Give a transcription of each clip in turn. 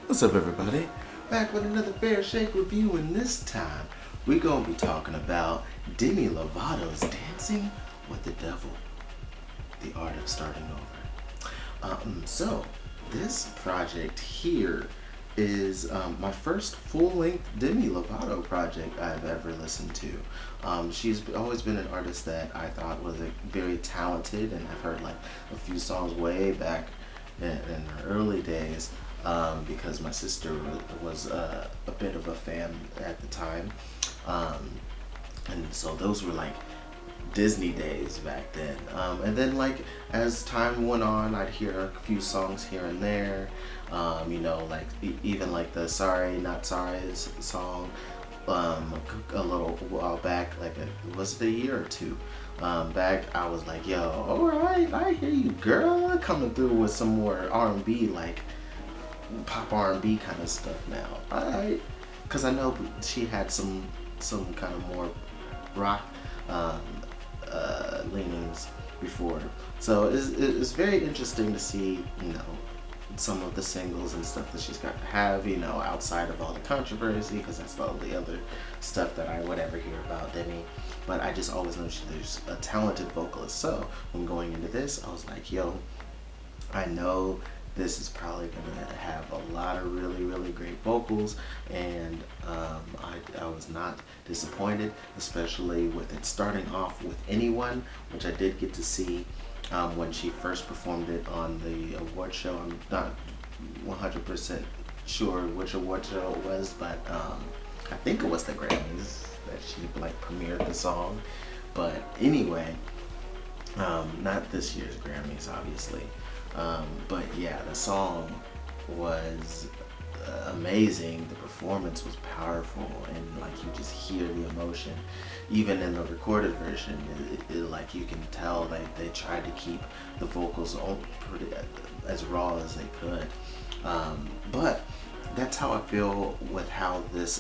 What's up, everybody? Back with another Fair Shake review, and this time we're gonna be talking about Demi Lovato's Dancing with the Devil, the art of starting over. So this project here is my first full-length Demi Lovato project I've ever listened to. She's always been an artist that I thought was very talented, and I've heard like a few songs way back in her early days, because my sister was a bit of a fan at the time. Um, and so those were like Disney days back then. And then like as time went on, I'd hear a few songs here and there. Like even like the Sorry Not Sorry song, a little while back, was it a year or two back, I was like, yo, alright, I hear you, girl, coming through with some more R&B, like pop R&B kind of stuff now. Alright, because I know she had some kind of more rock um, leanings before. So it's very interesting to see, some of the singles and stuff that she's got to have, outside of all the controversy, because that's all the other stuff that I would ever hear about Demi. But I just always know she's a talented vocalist. So when going into this, I was like, yo, I know this is probably gonna have a lot of really, really great vocals, and I was not disappointed, especially with it starting off with Anyone, which I did get to see when she first performed it on the award show. I'm not 100% sure which award show it was, but I think it was the Grammys that she like premiered the song. But anyway, not this year's Grammys, obviously. But yeah, the song was amazing. The performance was powerful, and like you just hear the emotion. Even in the recorded version, like you can tell they tried to keep the vocals all pretty as raw as they could. But that's how I feel with how this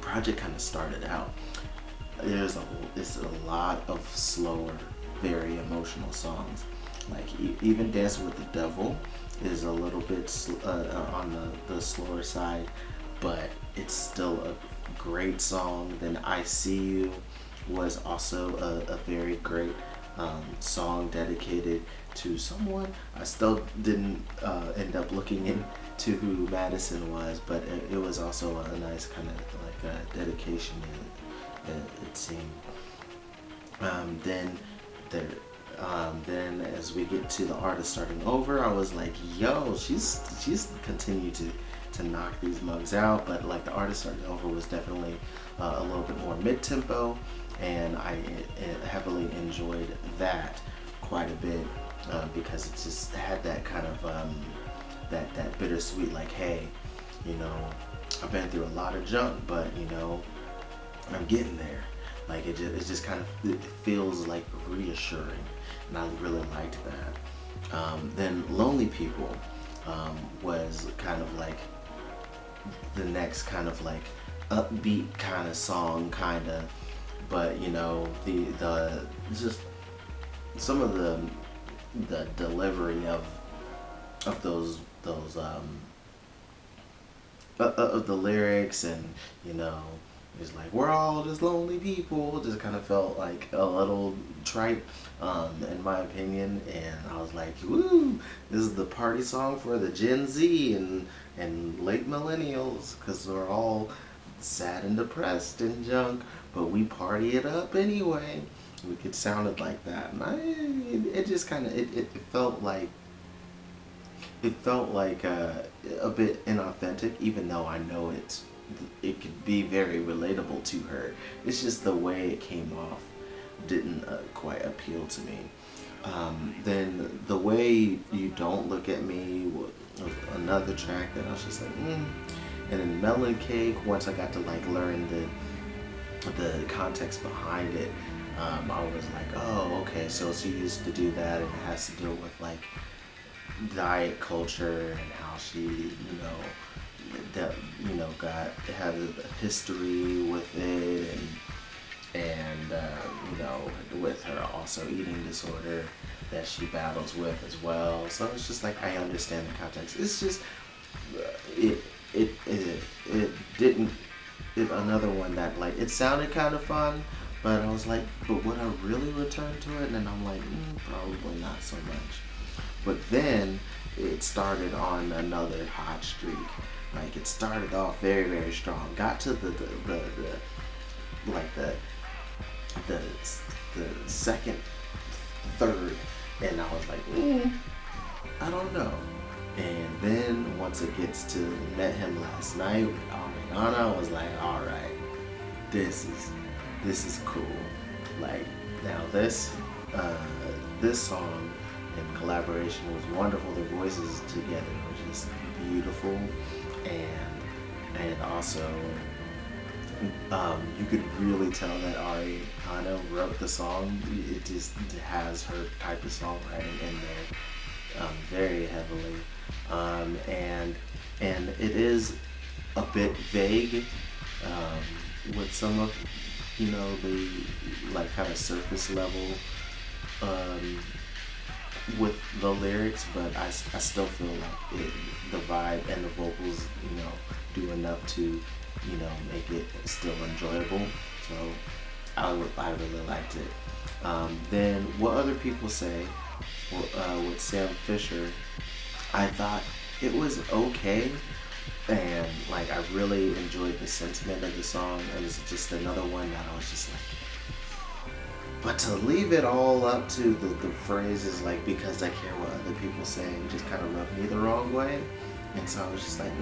project kind of started out. It's a lot of slower, very emotional songs. Like even Dancing with the Devil is a little bit on the slower side, but it's still a great song. Then I See You was also a very great song dedicated to someone. I still didn't end up looking into who Madison was, but it was also a nice kind of like a dedication, it seemed. Then there then as we get to the artist starting over, I was like, yo, she's continued to knock these mugs out. But like the artist starting over was definitely a little bit more mid-tempo, and I heavily enjoyed that quite a bit, because it just had that kind of that bittersweet, like, hey, I've been through a lot of junk, but I'm getting there. Like it just kind of, it feels like reassuring, and I really liked that. Then Lonely People was kind of like the next kind of like upbeat kind of song, kind of, but the just some of the delivery of those of the lyrics, and it's like, we're all just lonely people, just kind of felt like a little trite, in my opinion. And I was like, woo, this is the party song for the Gen Z and late millennials, because we're all sad and depressed and junk, but we party it up anyway. It sounded like that, and it just kind of, it felt like, a bit inauthentic, even though I know it could be very relatable to her. It's just the way it came off didn't quite appeal to me. Then The Way You Don't Look at Me was another track that I was just like, And then Melon Cake, once I got to like learn the context behind it, I was like, oh, okay, so she used to do that, and it has to deal with like diet culture, and how she, had a history with it, and with her also eating disorder that she battles with as well. So it's just like, I understand the context. It's just it it didn't. Another one that like it sounded kind of fun, but I was like, but would I really return to it? And I'm like, probably not so much. But then it started on another hot streak. Like it started off very very strong. Got to the like the the second, third, and I was like, I don't know. And then once it gets to Met Him Last Night with Ariana, I was like, all right, this is cool. Like now this song in collaboration was wonderful. The voices together were just beautiful, and also you could really tell that Ariana wrote the song. It just has her type of songwriting in there very heavily, and it is a bit vague with some of the like kind of surface level with the lyrics, but I still feel like the vibe and the vocals do enough to make it still enjoyable. So I really liked it. Then what other people say with Sam Fisher, I thought it was okay, and like I really enjoyed the sentiment of the song, and it's just another one that I was just like, but to leave it all up to the phrases like because I care what other people say just kind of rubbed me the wrong way, and so I was just like,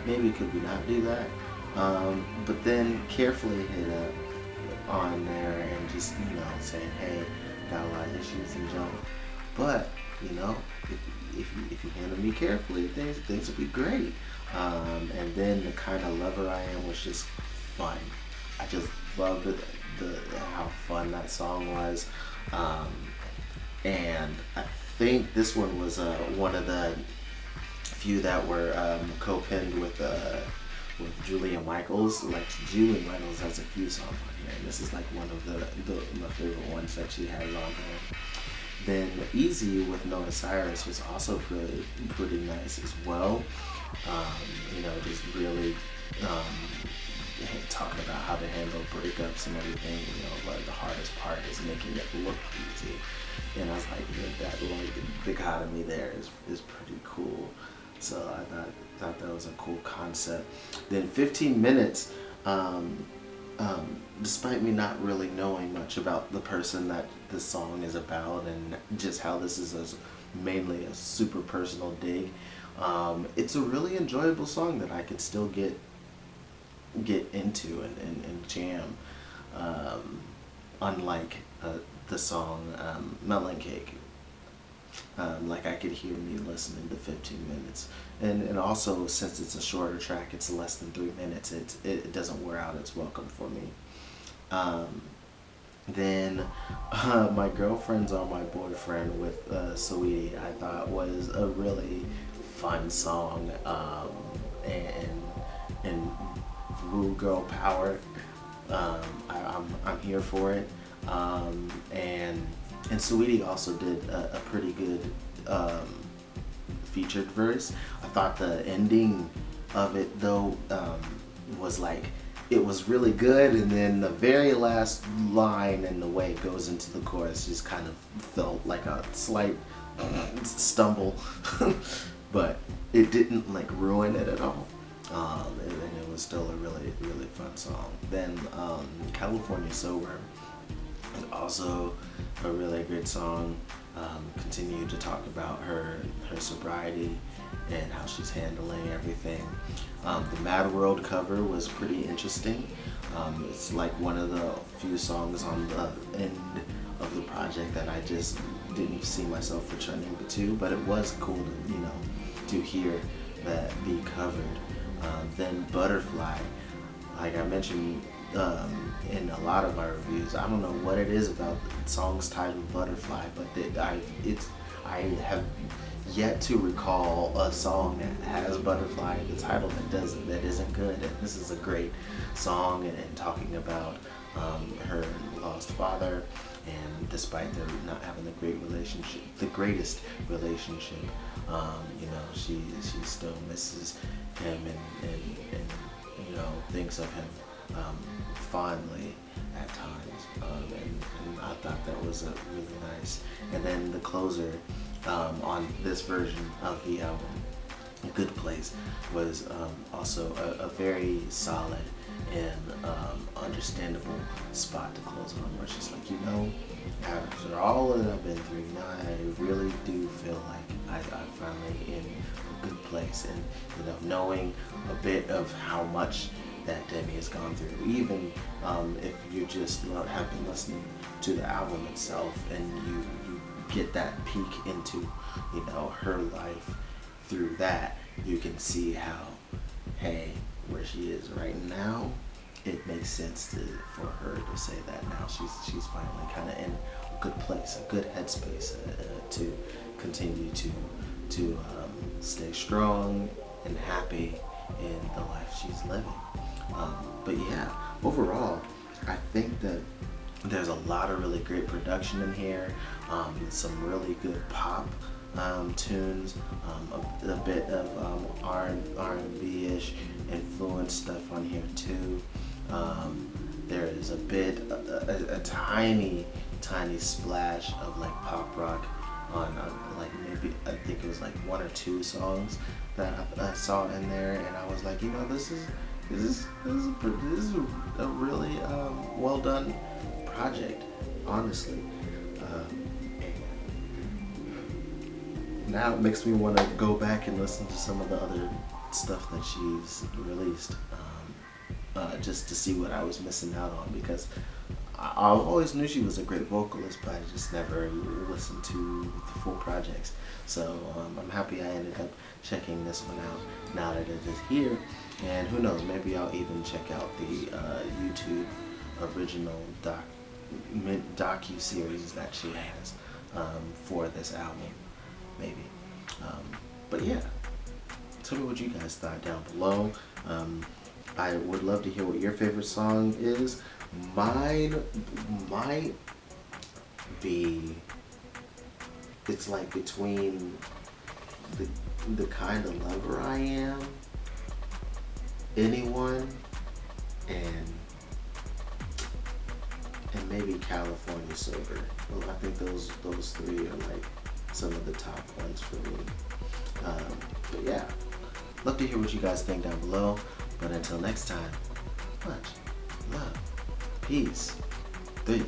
maybe could we not do that? But then carefully hit up on there and just saying, hey, got a lot of issues and junk, but if you handle me carefully, things will be great. And then the kind of lover I am was just fun. I just loved how fun that song was, and I think this one was one of the few that were co-penned with Julia Michaels. Like Julia Michaels has a few songs on here, and this is like one of my favorite ones that she has on there. Then Easy with Noah Cyrus was also pretty nice as well. Just really talking about how to handle breakups and everything. Like the hardest part is making it look easy. And I was like, that like dichotomy there is pretty cool. So I thought that was a cool concept. Then 15 Minutes, despite me not really knowing much about the person that this song is about and just how this is mainly a super personal dig, it's a really enjoyable song that I could still get into and jam, unlike the song Melon Cake. Like I could hear me listening to 15 Minutes, and also since it's a shorter track, it's less than 3 minutes, it doesn't wear out its welcome for me. Then My Girlfriend's Are My Boyfriend with Sweetie, I thought was a really fun song, and Woo Girl Power. I'm here for it. And Sweetie also did a pretty good featured verse. I thought the ending of it though was like, it was really good, and then the very last line and the way it goes into the chorus just kind of felt like a slight stumble, but it didn't like ruin it at all. And it was still a really, really fun song. Then California Sober is also a really good song. Continued to talk about her sobriety and how she's handling everything. The Mad World cover was pretty interesting. It's like one of the few songs on the end of the project that I just didn't see myself returning to, but it was cool to hear that be covered. Then Butterfly, like I mentioned in a lot of my reviews, I don't know what it is about the song's title Butterfly, but I have yet to recall a song that has Butterfly in the title that isn't good. And this is a great song, and talking about her lost father and despite them not having the greatest relationship, she still misses him and thinks of him fondly at times, and I thought that was a really nice. And then the closer on this version of the album, Good Place, was also a very solid and understandable spot to close on, where she's like, after all that I've been through, I really do feel like I'm finally in a good place, and knowing a bit of how much that Demi has gone through, even if you just have been listening to the album itself, and you get that peek into her life through that, you can see how, hey, where she is right now, it makes sense for her to say that now she's finally kind of in a good place, a good headspace to continue to stay strong and happy in the life she's living. But yeah, overall, I think that there's a lot of really great production in here, some really good pop tunes, a bit of R&B-ish influence stuff on here too. There is a tiny splash of like pop rock on like maybe I think it was like one or two songs that I saw in there, and I was like, this is a really well done project, honestly. Now it makes me want to go back and listen to some of the other stuff that she's released, just to see what I was missing out on, because I always knew she was a great vocalist, but I just never listened to the full projects. So I'm happy I ended up checking this one out now that it is here, and who knows, maybe I'll even check out the YouTube original docu-series that she has for this album, maybe. But yeah, tell me what you guys thought down below. I would love to hear what your favorite song is. Mine might be, it's like between the kind of lover I am, Anyone, and maybe California Sober. Well, I think those three are like some of the top ones for me. But yeah, love to hear what you guys think down below. But until next time, much love, peace, threes.